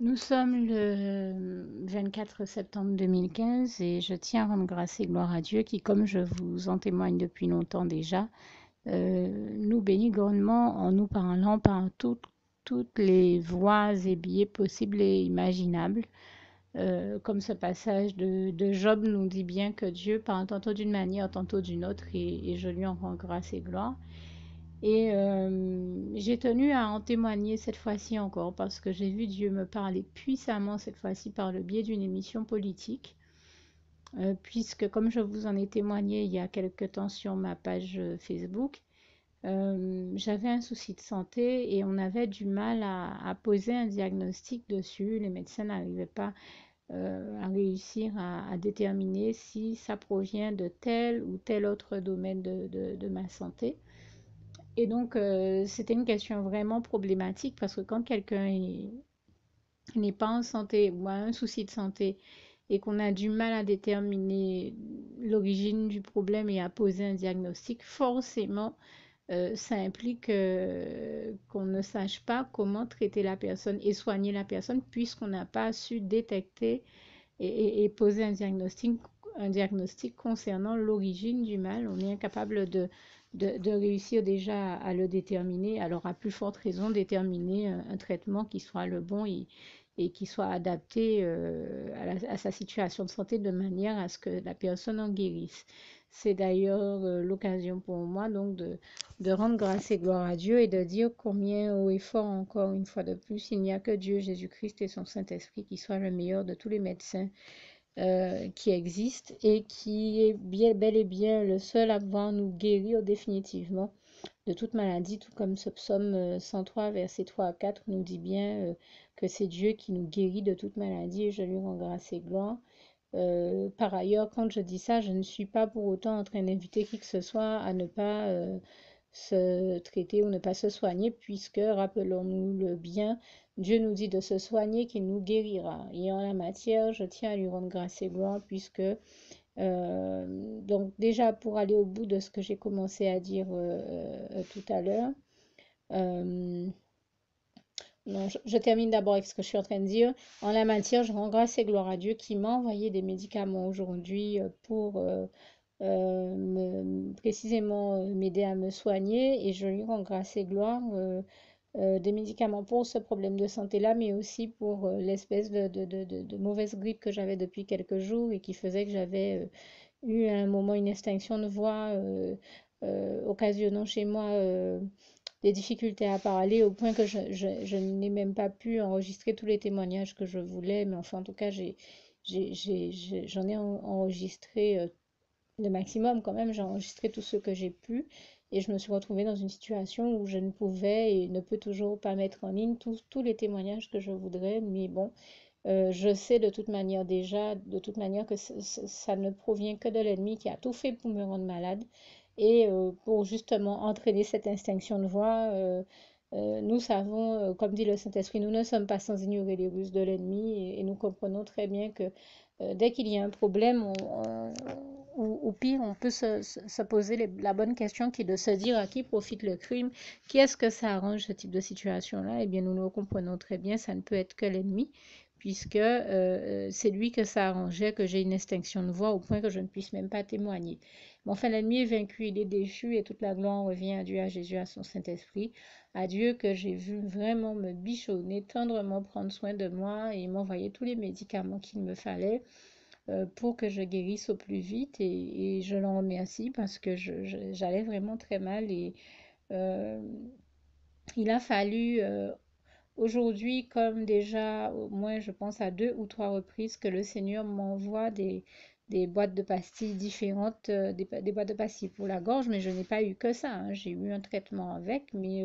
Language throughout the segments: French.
Nous sommes le 24 septembre 2015 et je tiens à rendre grâce et gloire à Dieu qui, comme je vous en témoigne depuis longtemps déjà, nous bénit grandement en nous parlant par toutes les voies et biais possibles et imaginables. Comme ce passage de Job nous dit bien que Dieu parle tantôt d'une manière, tantôt d'une autre, et je lui en rends grâce et gloire. Et j'ai tenu à en témoigner cette fois-ci encore parce que j'ai vu Dieu me parler puissamment cette fois-ci par le biais d'une émission politique. Puisque comme je vous en ai témoigné il y a quelque temps sur ma page Facebook, j'avais un souci de santé et on avait du mal à poser un diagnostic dessus. Les médecins n'arrivaient pas à réussir à déterminer si ça provient de tel ou tel autre domaine de ma santé. Et donc, c'était une question vraiment problématique parce que quand quelqu'un n'est pas en santé ou a un souci de santé et qu'on a du mal à déterminer l'origine du problème et à poser un diagnostic, forcément, ça implique qu'on ne sache pas comment traiter la personne et soigner la personne puisqu'on n'a pas su détecter et poser un diagnostic concernant l'origine du mal. On est incapable de réussir déjà à le déterminer. Alors, à plus forte raison, déterminer un traitement qui soit le bon et qui soit adapté à sa situation de santé de manière à ce que la personne en guérisse. C'est d'ailleurs l'occasion pour moi donc de rendre grâce et gloire à Dieu et de dire combien haut et fort encore une fois de plus, il n'y a que Dieu, Jésus-Christ et son Saint-Esprit qui soit le meilleur de tous les médecins qui existent et qui est bien, bel et bien le seul à pouvoir nous guérir définitivement de toute maladie, tout comme ce psaume 103, verset 3 à 4 nous dit bien que c'est Dieu qui nous guérit de toute maladie et je lui rends grâce et gloire. Par ailleurs, quand je dis ça, je ne suis pas pour autant en train d'inviter qui que ce soit à ne pas se traiter ou ne pas se soigner, puisque, rappelons-nous le bien, Dieu nous dit de se soigner, qu'il nous guérira. Et en la matière, je tiens à lui rendre grâce et gloire, puisque, donc déjà pour aller au bout de ce que j'ai commencé à dire tout à l'heure, euh, non, je termine d'abord avec ce que je suis en train de dire. En la matière, je rends grâce et gloire à Dieu qui m'a envoyé des médicaments aujourd'hui pour précisément m'aider à me soigner et je lui rends grâce et gloire des médicaments pour ce problème de santé-là, mais aussi pour l'espèce de mauvaise grippe que j'avais depuis quelques jours et qui faisait que j'avais eu à un moment une extinction de voix occasionnant chez moi des difficultés à parler au point que je n'ai même pas pu enregistrer tous les témoignages que je voulais, mais enfin en tout cas j'en ai enregistré le maximum quand même, j'ai enregistré tout ce que j'ai pu et je me suis retrouvée dans une situation où je ne pouvais et ne peux toujours pas mettre en ligne tous les témoignages que je voudrais, mais bon, je sais de toute manière déjà, de toute manière que ça ne provient que de l'ennemi qui a tout fait pour me rendre malade et pour justement entraîner cette extinction de voix. Nous savons, comme dit le Saint-Esprit, nous ne sommes pas sans ignorer les ruses de l'ennemi et nous comprenons très bien que dès qu'il y a un problème, ou pire, on peut se poser la bonne question qui est de se dire à qui profite le crime, qui est-ce que ça arrange ce type de situation-là. Eh bien, nous le comprenons très bien, ça ne peut être que l'ennemi, puisque c'est lui que ça arrangeait que j'ai une extinction de voix au point que je ne puisse même pas témoigner. Mais enfin, l'ennemi est vaincu, il est déchu, et toute la gloire revient à Dieu, à Jésus, à son Saint-Esprit, à Dieu que j'ai vu vraiment me bichonner, tendrement prendre soin de moi et m'envoyer tous les médicaments qu'il me fallait pour que je guérisse au plus vite et je l'en remercie parce que j'allais vraiment très mal et euh, il a fallu aujourd'hui, comme déjà au moins je pense à deux ou trois reprises que le Seigneur m'envoie des boîtes de pastilles différentes, des boîtes de pastilles pour la gorge, mais je n'ai pas eu que ça, hein. J'ai eu un traitement avec, mais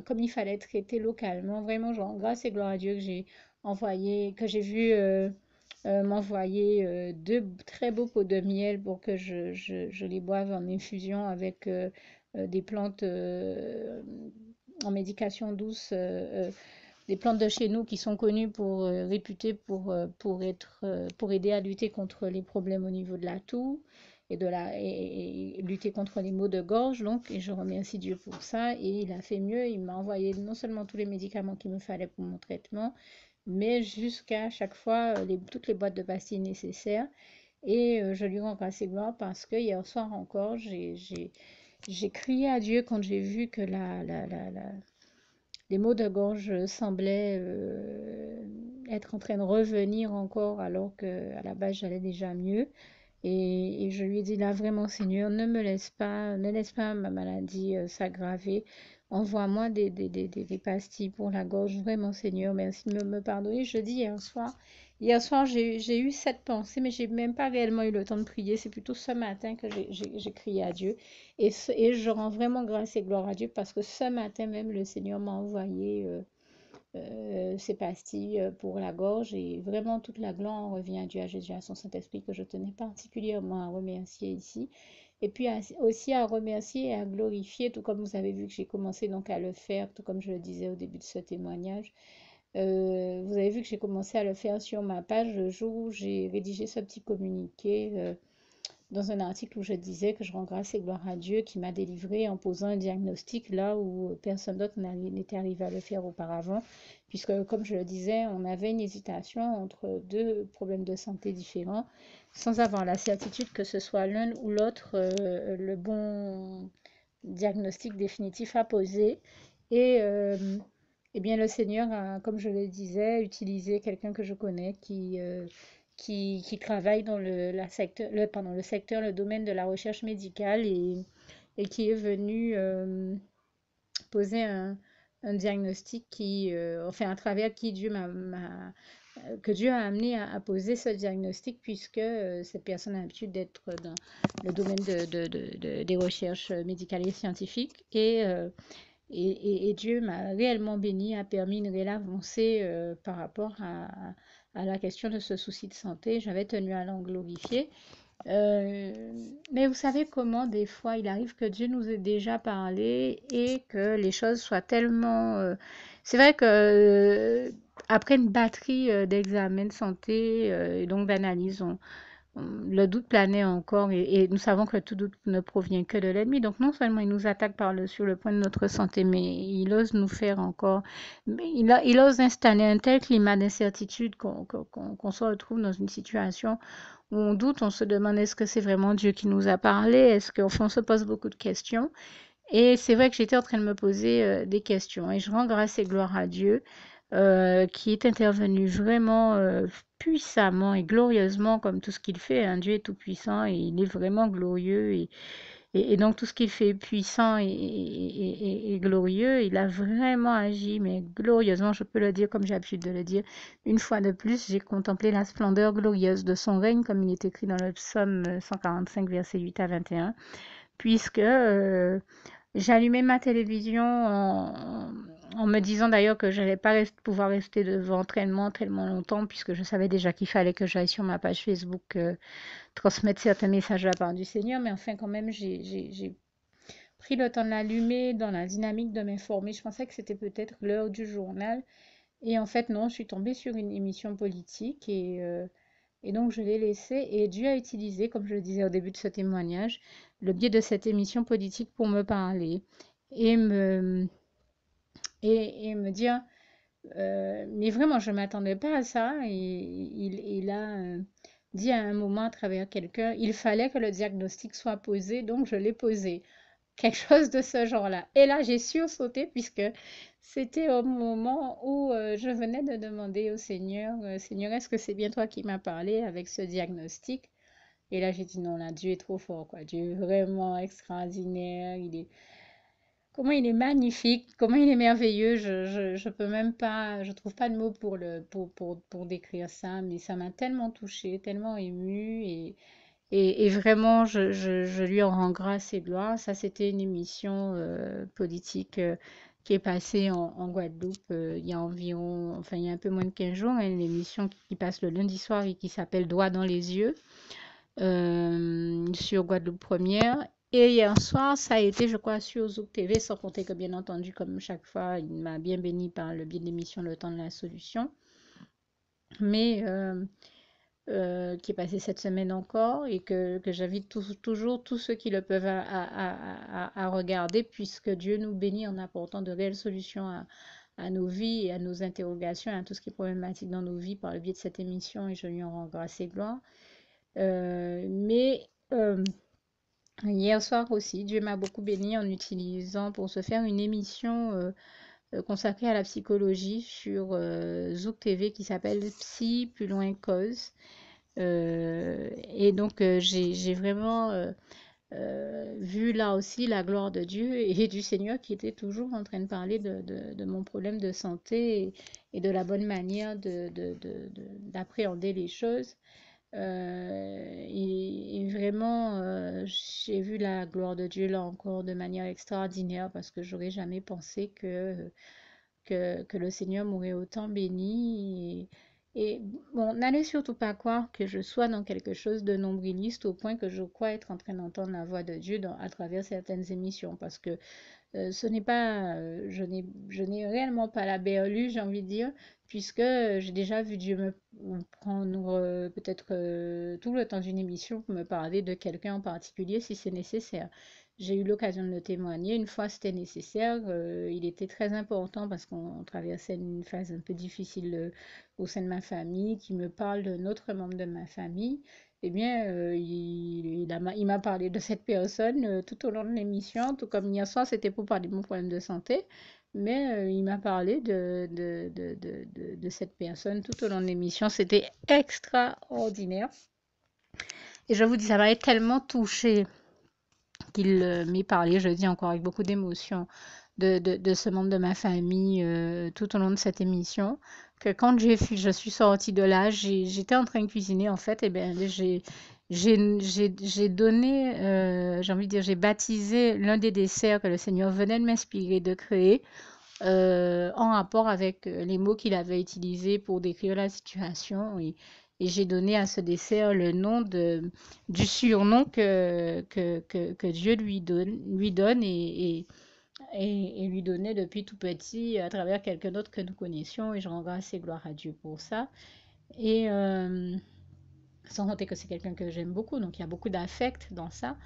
comme il fallait traiter localement, vraiment, genre, grâce et gloire à Dieu que j'ai envoyé, que j'ai vu m'envoyer deux très beaux pots de miel pour que je les boive en infusion avec des plantes en médication douce, des plantes de chez nous qui sont connues pour réputées pour aider à lutter contre les problèmes au niveau de la toux et lutter contre les maux de gorge. Donc, et je remercie Dieu pour ça. Et il a fait mieux. Il m'a envoyé non seulement tous les médicaments qu'il me fallait pour mon traitement, mais jusqu'à chaque fois toutes les boîtes de pastilles nécessaires. Et je lui rends grâce et gloire parce que hier soir encore, j'ai crié à Dieu quand j'ai vu que les maux de gorge semblaient être en train de revenir encore alors que à la base j'allais déjà mieux. Et je lui ai dit là vraiment Seigneur, ne laisse pas ma maladie s'aggraver. Envoie-moi des pastilles pour la gorge. Vraiment Seigneur, merci de me pardonner. Je dis hier soir. Hier soir, j'ai eu cette pensée, mais j'ai même pas réellement eu le temps de prier. C'est plutôt ce matin que j'ai crié à Dieu. Et je rends vraiment grâce et gloire à Dieu parce que ce matin même, le Seigneur m'a envoyé ces pastilles pour la gorge et vraiment toute la gloire revient à Dieu, à Jésus, à son Saint-Esprit que je tenais particulièrement à remercier ici. Et puis aussi à remercier et à glorifier, tout comme vous avez vu que j'ai commencé donc à le faire, tout comme je le disais au début de ce témoignage. Vous avez vu que j'ai commencé à le faire sur ma page le jour où j'ai rédigé ce petit communiqué dans un article où je disais que je rends grâce et gloire à Dieu qui m'a délivré en posant un diagnostic là où personne d'autre n'était arrivé à le faire auparavant, puisque comme je le disais, on avait une hésitation entre deux problèmes de santé différents, sans avoir la certitude que ce soit l'un ou l'autre le bon diagnostic définitif à poser. Et eh bien, le Seigneur a, comme je le disais, utilisé quelqu'un que je connais qui travaille dans le secteur, le domaine de la recherche médicale et qui est venu poser un diagnostic enfin, à travers qui que Dieu a amené à poser ce diagnostic puisque cette personne a l'habitude d'être dans le domaine des recherches médicales et scientifiques et Dieu m'a réellement béni, a permis une réelle avancée par rapport à la question de ce souci de santé. J'avais tenu à l'en glorifier. Mais vous savez comment des fois il arrive que Dieu nous ait déjà parlé et que les choses soient tellement... C'est vrai que après une batterie d'examens de santé et donc d'analyse, le doute planait encore et nous savons que tout doute ne provient que de l'ennemi. Donc non seulement il nous attaque sur le point de notre santé, mais il ose nous faire encore, il ose installer un tel climat d'incertitude qu'on se retrouve dans une situation où on doute, on se demande est-ce que c'est vraiment Dieu qui nous a parlé, est-ce qu'on se pose beaucoup de questions. Et c'est vrai que j'étais en train de me poser des questions et je rends grâce et gloire à Dieu qui est intervenu vraiment puissamment et glorieusement comme tout ce qu'il fait. Un Dieu est tout puissant et il est vraiment glorieux et donc tout ce qu'il fait est puissant et glorieux. Il a vraiment agi, mais glorieusement, je peux le dire comme j'ai l'habitude de le dire. Une fois de plus, j'ai contemplé la splendeur glorieuse de son règne, comme il est écrit dans le psaume 145, versets 8 à 21, puisque j'allumais ma télévision en me disant d'ailleurs que je n'allais pas pouvoir rester devant tellement longtemps, puisque je savais déjà qu'il fallait que j'aille sur ma page Facebook transmettre certains messages de la part du Seigneur. Mais enfin, quand même, j'ai pris le temps de l'allumer dans la dynamique de m'informer. Je pensais que c'était peut-être l'heure du journal. Et en fait, non, je suis tombée sur une émission politique et donc je l'ai laissée. Et Dieu a utilisé, comme je le disais au début de ce témoignage, le biais de cette émission politique pour me parler et et me dire, mais vraiment, je ne m'attendais pas à ça. Et il a dit à un moment à travers quelqu'un, il fallait que le diagnostic soit posé, donc je l'ai posé quelque chose de ce genre-là. Et là, j'ai sursauté puisque c'était au moment où je venais de demander au Seigneur, Seigneur, est-ce que c'est bien toi qui m'as parlé avec ce diagnostic? Et là, j'ai dit non, là, Dieu est trop fort, quoi. Dieu est vraiment extraordinaire. Comment il est magnifique, comment il est merveilleux. Je peux même pas, je trouve pas de mots pour décrire ça, mais ça m'a tellement touchée, tellement émue et vraiment, je lui en rends grâce et gloire. Ça, c'était une émission politique qui est passée en Guadeloupe il y a environ, enfin, il y a un peu moins de 15 jours. Hein, une émission qui passe le lundi soir et qui s'appelle Droit dans les yeux sur Guadeloupe Première. Et hier soir, ça a été, je crois, sur Zouk TV, sans compter que, bien entendu, comme chaque fois, il m'a bien béni par le biais de l'émission Le Temps de la Solution. Mais qui est passé cette semaine encore et que j'invite toujours tous ceux qui le peuvent à regarder puisque Dieu nous bénit en apportant de réelles solutions à nos vies et à nos interrogations, à tout ce qui est problématique dans nos vies par le biais de cette émission et je lui en rends grâce et gloire. Mais hier soir aussi, Dieu m'a beaucoup béni en utilisant pour se faire une émission consacrée à la psychologie sur Zouk TV qui s'appelle Psy plus loin cause. Et donc j'ai vraiment vu là aussi la gloire de Dieu et du Seigneur qui était toujours en train de parler de mon problème de santé et de la bonne manière d'appréhender les choses. Et vraiment, j'ai vu la gloire de Dieu là encore de manière extraordinaire parce que j'aurais jamais pensé que le Seigneur m'aurait autant béni. Et bon, n'allez surtout pas croire que je sois dans quelque chose de nombriliste au point que je crois être en train d'entendre la voix de Dieu à travers certaines émissions parce que ce n'est pas, je n'ai réellement pas la berlue, j'ai envie de dire, puisque j'ai déjà vu Dieu me prendre peut-être tout le temps d'une émission pour me parler de quelqu'un en particulier si c'est nécessaire. J'ai eu l'occasion de le témoigner. Une fois, c'était nécessaire. Il était très important parce qu'on traversait une phase un peu difficile au sein de ma famille, qui me parle d'un autre membre de ma famille. Eh bien, il m'a parlé de cette personne tout au long de l'émission, tout comme hier soir, c'était pour parler de mon problème de santé. Mais il m'a parlé de cette personne tout au long de l'émission. C'était extraordinaire. Et je vous dis, ça m'a tellement touchée qu'il m'ait parlé, je dis encore avec beaucoup d'émotion, de ce membre de ma famille tout au long de cette émission, que quand je suis sortie de là, j'étais en train de cuisiner en fait, et bien j'ai donné, j'ai envie de dire, j'ai baptisé l'un des desserts que le Seigneur venait de m'inspirer de créer en rapport avec les mots qu'il avait utilisés pour décrire la situation. Et j'ai donné à ce dessert le nom du surnom que Dieu lui donne et lui donnait depuis tout petit à travers quelqu'un d'autre que nous connaissions. Et je rends grâce et gloire à Dieu pour ça. Et sans compter que c'est quelqu'un que j'aime beaucoup, donc il y a beaucoup d'affect dans ça.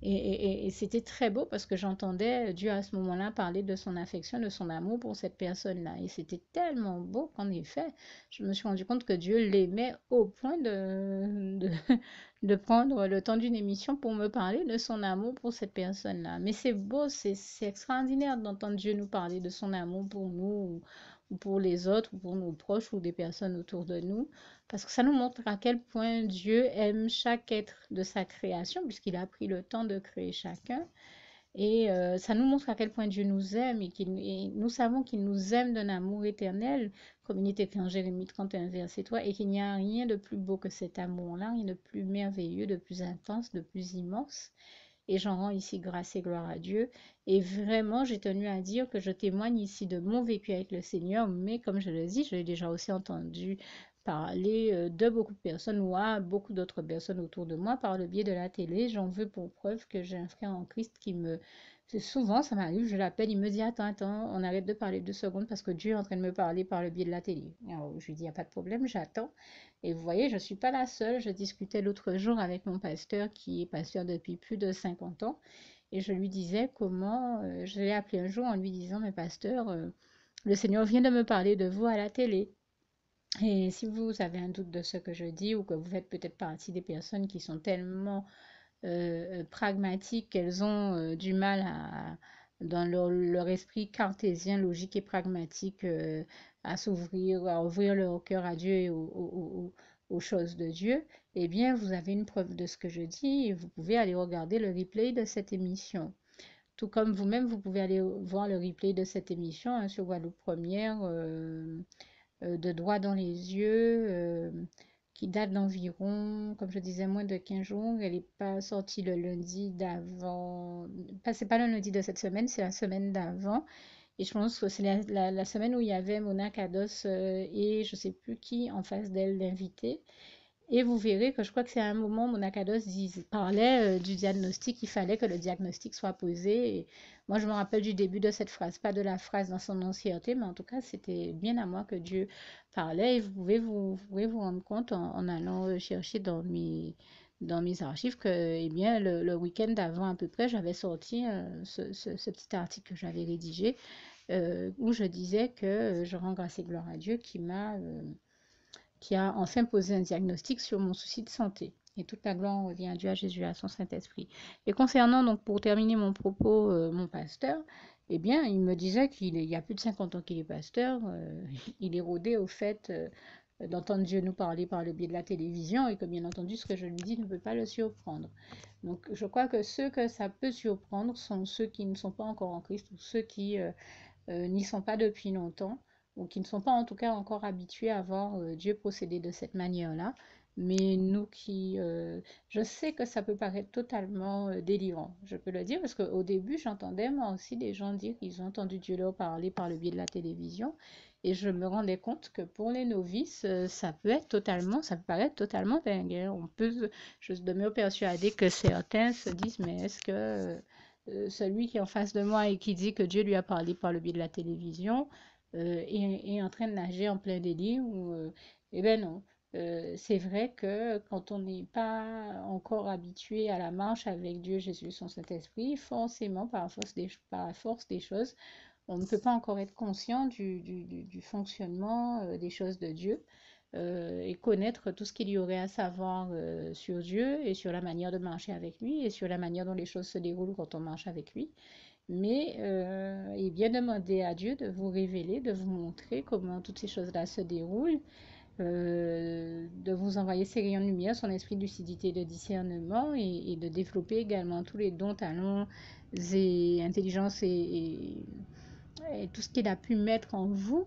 Et c'était très beau parce que j'entendais Dieu à ce moment-là parler de son affection, de son amour pour cette personne-là. Et c'était tellement beau qu'en effet, je me suis rendu compte que Dieu l'aimait au point de prendre le temps d'une émission pour me parler de son amour pour cette personne-là. Mais c'est beau, c'est extraordinaire d'entendre Dieu nous parler de son amour pour nous ou pour les autres ou pour nos proches ou des personnes autour de nous. Parce que ça nous montre à quel point Dieu aime chaque être de sa création, puisqu'il a pris le temps de créer chacun. Et ça nous montre à quel point Dieu nous aime et nous savons qu'il nous aime d'un amour éternel, comme il est écrit en Jérémie 31, verset 3, et qu'il n'y a rien de plus beau que cet amour-là, rien de plus merveilleux, de plus intense, de plus immense. Et j'en rends ici grâce et gloire à Dieu. Et vraiment, j'ai tenu à dire que je témoigne ici de mon vécu avec le Seigneur, mais comme je le dis, je l'ai déjà aussi entendu parler de beaucoup de personnes ou à beaucoup d'autres personnes autour de moi par le biais de la télé. J'en veux pour preuve que j'ai un frère en Christ qui me... Souvent, ça m'arrive, je l'appelle, il me dit, attends, on arrête de parler 2 secondes parce que Dieu est en train de me parler par le biais de la télé. Alors, je lui dis, il n'y a pas de problème, j'attends. Et vous voyez, je ne suis pas la seule. Je discutais l'autre jour avec mon pasteur qui est pasteur depuis plus de 50 ans. Et je lui disais comment, je l'ai appelé un jour en lui disant, mais pasteur, le Seigneur vient de me parler de vous à la télé. Et si vous avez un doute de ce que je dis ou que vous faites peut-être partie des personnes qui sont tellement pragmatiques qu'elles ont du mal dans leur esprit cartésien, logique et pragmatique à s'ouvrir, à ouvrir leur cœur à Dieu et aux choses de Dieu, eh bien, vous avez une preuve de ce que je dis et vous pouvez aller regarder le replay de cette émission. Tout comme vous-même, vous pouvez aller voir le replay de cette émission hein, sur Guadeloupe Première. De droit dans les yeux, qui date d'environ, comme je disais, moins de 15 jours. Elle n'est pas sortie le lundi d'avant. C'est pas le lundi de cette semaine, c'est la semaine d'avant. Et je pense que c'est la semaine où il y avait Mona Kados et je sais plus qui en face d'elle, l'invité. Et vous verrez que je crois que c'est à un moment, Monakados parlait du diagnostic. Il fallait que le diagnostic soit posé. Et moi, je me rappelle du début de cette phrase, pas de la phrase dans son entièreté, mais en tout cas, c'était bien à moi que Dieu parlait. Et vous pouvez vous rendre compte en allant chercher dans mes archives que, eh bien, le week-end d'avant à peu près, j'avais sorti ce petit article que j'avais rédigé où je disais que je rends grâce et gloire à Dieu qui a enfin posé un diagnostic sur mon souci de santé. Et toute la gloire revient à Dieu, à Jésus, à son Saint-Esprit. Et concernant, donc, pour terminer mon propos, mon pasteur, eh bien, il me disait qu'il y a plus de 50 ans qu'il est pasteur. Il est rodé au fait d'entendre Dieu nous parler par le biais de la télévision et que, bien entendu, ce que je lui dis ne peut pas le surprendre. Donc, je crois que ceux que ça peut surprendre sont ceux qui ne sont pas encore en Christ ou ceux qui n'y sont pas depuis longtemps ou qui ne sont pas en tout cas encore habitués à voir Dieu procéder de cette manière-là. Mais nous je sais que ça peut paraître totalement délirant, je peux le dire, parce qu'au début, j'entendais moi aussi des gens dire qu'ils ont entendu Dieu leur parler par le biais de la télévision, et je me rendais compte que pour les novices, ça peut paraître totalement dingue, hein. Je demeure persuadée que certains se disent, mais est-ce que celui qui est en face de moi et qui dit que Dieu lui a parlé par le biais de la télévision est en train de nager en plein délire eh bien non. C'est vrai que quand on n'est pas encore habitué à la marche avec Dieu, Jésus, son Saint-Esprit, forcément, par la force des choses, on ne peut pas encore être conscient du fonctionnement des choses de Dieu et connaître tout ce qu'il y aurait à savoir sur Dieu et sur la manière de marcher avec lui et sur la manière dont les choses se déroulent quand on marche avec lui. Mais et bien demander à Dieu de vous révéler, de vous montrer comment toutes ces choses-là se déroulent, de vous envoyer ses rayons de lumière, son esprit de lucidité et de discernement, et de développer également tous les dons, talents et intelligence et tout ce qu'il a pu mettre en vous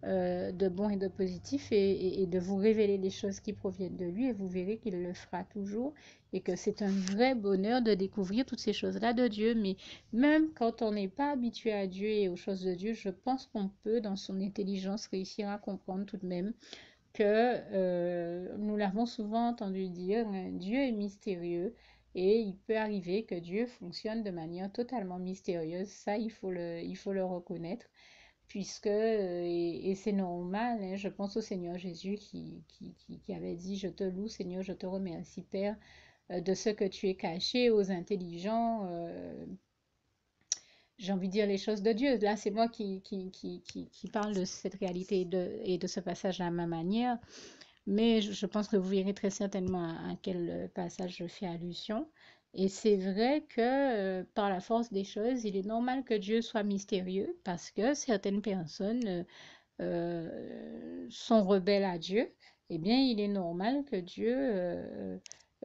de bon et de positif, et de vous révéler les choses qui proviennent de lui, et vous verrez qu'il le fera toujours, et que c'est un vrai bonheur de découvrir toutes ces choses-là de Dieu. Mais même quand on n'est pas habitué à Dieu et aux choses de Dieu, je pense qu'on peut, dans son intelligence, réussir à comprendre tout de même que nous l'avons souvent entendu dire, Dieu est mystérieux, et il peut arriver que Dieu fonctionne de manière totalement mystérieuse. Ça, il faut le reconnaître, puisque, et c'est normal, hein, je pense au Seigneur Jésus qui avait dit, je te loue Seigneur, je te remercie Père, de ce que tu es caché aux intelligents. J'ai envie de dire les choses de Dieu. Là, c'est moi qui parle de cette réalité et de ce passage à ma manière. Mais je pense que vous verrez très certainement à quel passage je fais allusion. Et c'est vrai que par la force des choses, il est normal que Dieu soit mystérieux parce que certaines personnes sont rebelles à Dieu. Eh bien, il est normal que Dieu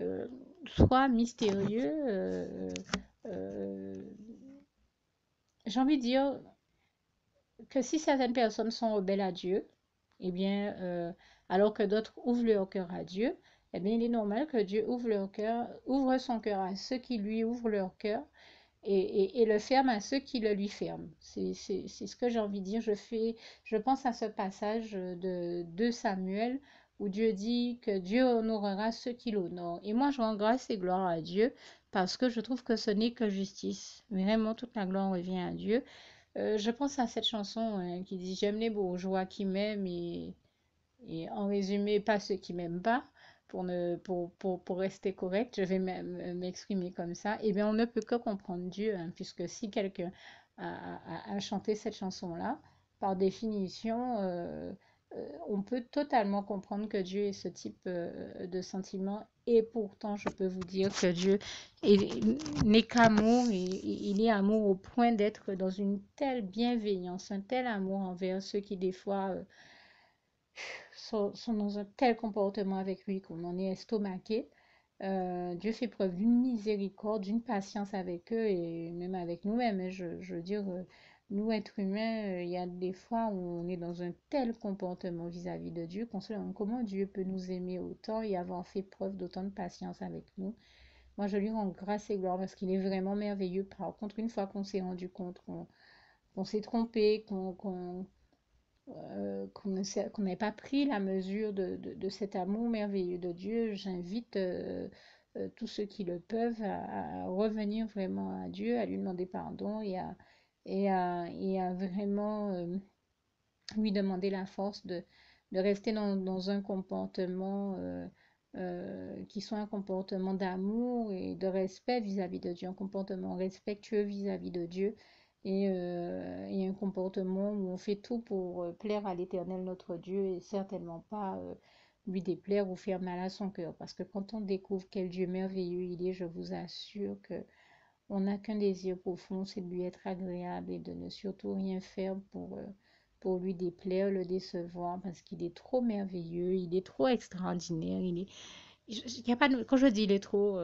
euh, soit mystérieux. Euh, j'ai envie de dire que si certaines personnes sont rebelles à Dieu, eh bien, alors que d'autres ouvrent leur cœur à Dieu, eh bien, il est normal que Dieu ouvre son cœur à ceux qui lui ouvrent leur cœur, et le ferme à ceux qui le lui ferment. C'est ce que j'ai envie de dire. Je pense à ce passage de 2 Samuel où Dieu dit que Dieu honorera ceux qui l'honorent. Et moi, je rends grâce et gloire à Dieu parce que je trouve que ce n'est que justice. Vraiment, toute la gloire revient à Dieu. Je pense à cette chanson qui dit j'aime les bourgeois qui m'aiment, et en résumé, pas ceux qui m'aiment pas. Pour rester correct, je vais m'exprimer comme ça. Eh bien, on ne peut que comprendre Dieu, hein, puisque si quelqu'un a chanté cette chanson-là, par définition, on peut totalement comprendre que Dieu ait ce type de sentiment. Et pourtant, je peux vous dire que Dieu n'est qu'amour, et il est amour au point d'être dans une telle bienveillance, un tel amour envers ceux qui, des fois, sont dans un tel comportement avec lui qu'on en est estomaqué. Dieu fait preuve d'une miséricorde, d'une patience avec eux et même avec nous-mêmes, hein. Je veux dire, nous, êtres humains, il y a des fois où on est dans un tel comportement vis-à-vis de Dieu qu'on se demande comment Dieu peut nous aimer autant et avoir fait preuve d'autant de patience avec nous. Moi, je lui rends grâce et gloire parce qu'il est vraiment merveilleux. Par contre, une fois qu'on s'est rendu compte qu'on s'est trompé, qu'on n'ait pas pris la mesure de cet amour merveilleux de Dieu, j'invite tous ceux qui le peuvent à revenir vraiment à Dieu, à lui demander pardon, et à vraiment lui demander la force de rester dans un comportement qui soit un comportement d'amour et de respect vis-à-vis de Dieu, un comportement respectueux vis-à-vis de Dieu, et un comportement où on fait tout pour plaire à l'Éternel notre Dieu et certainement pas lui déplaire ou faire mal à son cœur. Parce que quand on découvre quel Dieu merveilleux il est, je vous assure que on n'a qu'un désir profond, c'est de lui être agréable et de ne surtout rien faire pour lui déplaire, le décevoir, parce qu'il est trop merveilleux, il est trop extraordinaire, il y a pas quand je dis il est trop,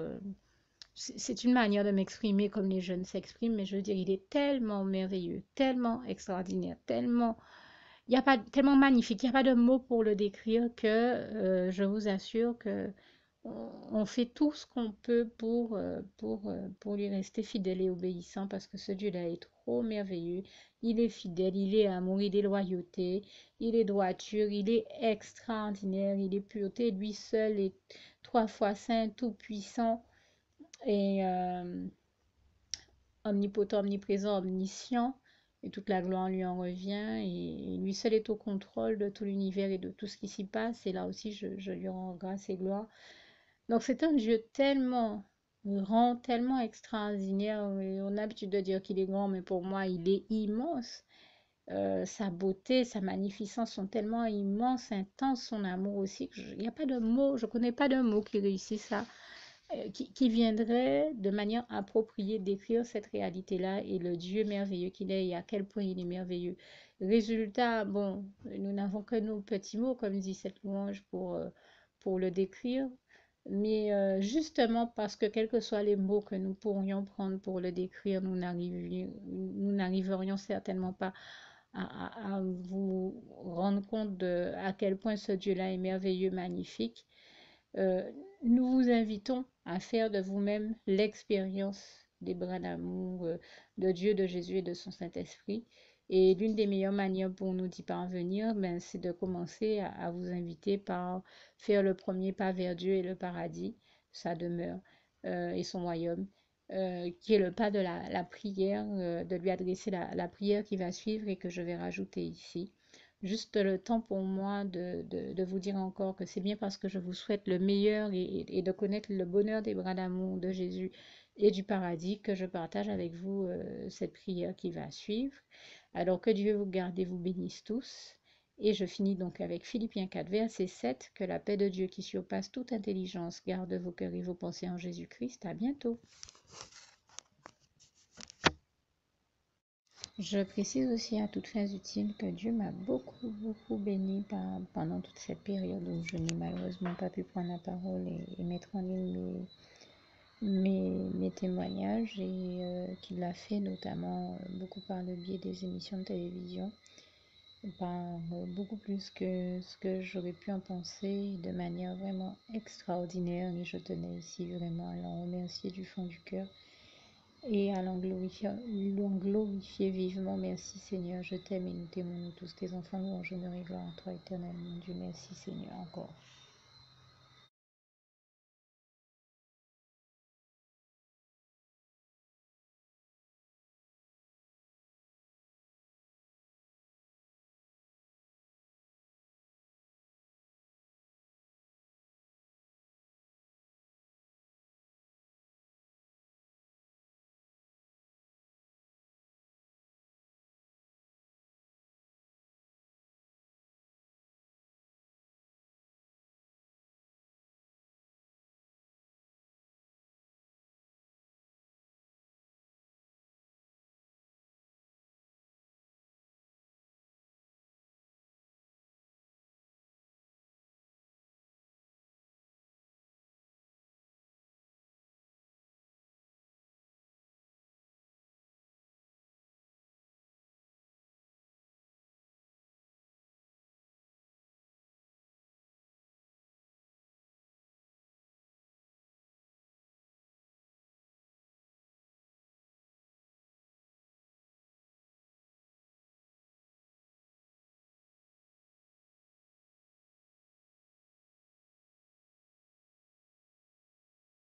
c'est une manière de m'exprimer comme les jeunes s'expriment, mais je veux dire, il est tellement merveilleux, tellement extraordinaire, tellement, il y a pas, tellement magnifique, il n'y a pas de mots pour le décrire que je vous assure que on fait tout ce qu'on peut pour lui rester fidèle et obéissant parce que ce Dieu-là est trop merveilleux. Il est fidèle, il est amour, il est loyauté, il est droiture, il est extraordinaire, il est pureté. Lui seul est trois fois saint, tout puissant et omnipotent, omniprésent, omniscient, et toute la gloire lui en revient, et lui seul est au contrôle de tout l'univers et de tout ce qui s'y passe, et là aussi je lui rends grâce et gloire. Donc c'est un Dieu tellement grand, tellement extraordinaire, et on a l'habitude de dire qu'il est grand, mais pour moi il est immense. Sa beauté, sa magnificence sont tellement immenses, intenses, son amour aussi, il n'y a pas de mots, je ne connais pas de mots qui réussissent à qui viendrait de manière appropriée décrire cette réalité-là et le Dieu merveilleux qu'il est et à quel point il est merveilleux. Résultat, bon, nous n'avons que nos petits mots, comme dit cette louange, pour le décrire. Mais justement parce que quels que soient les mots que nous pourrions prendre pour le décrire, nous n'arriverions certainement pas à vous rendre compte de à quel point ce Dieu-là est merveilleux, magnifique. Euh, Nous vous invitons à faire de vous-même l'expérience des bras d'amour de Dieu, de Jésus et de son Saint-Esprit. Et l'une des meilleures manières pour nous d'y parvenir, ben, c'est de commencer à vous inviter par faire le premier pas vers Dieu et le paradis, sa demeure et son royaume, qui est le pas de la prière, de lui adresser la prière qui va suivre et que je vais rajouter ici. Juste le temps pour moi de vous dire encore que c'est bien parce que je vous souhaite le meilleur et de connaître le bonheur des bras d'amour de Jésus et du paradis que je partage avec vous cette prière qui va suivre. Alors que Dieu vous garde et vous bénisse tous. Et je finis donc avec Philippiens 4, verset 7, que la paix de Dieu qui surpasse toute intelligence garde vos cœurs et vos pensées en Jésus-Christ. À bientôt. Je précise aussi à toutes fins utiles que Dieu m'a beaucoup béni pendant toute cette période où je n'ai malheureusement pas pu prendre la parole et mettre en ligne mes témoignages et qu'il l'a fait notamment beaucoup par le biais des émissions de télévision, par beaucoup plus que ce que j'aurais pu en penser de manière vraiment extraordinaire et je tenais ici vraiment à l'en remercier du fond du cœur et à l'en glorifier vivement. Merci Seigneur, je t'aime et nous t'aimons, nous tous tes enfants, louange, honneur et gloire à toi éternel, mon Dieu. Merci Seigneur encore.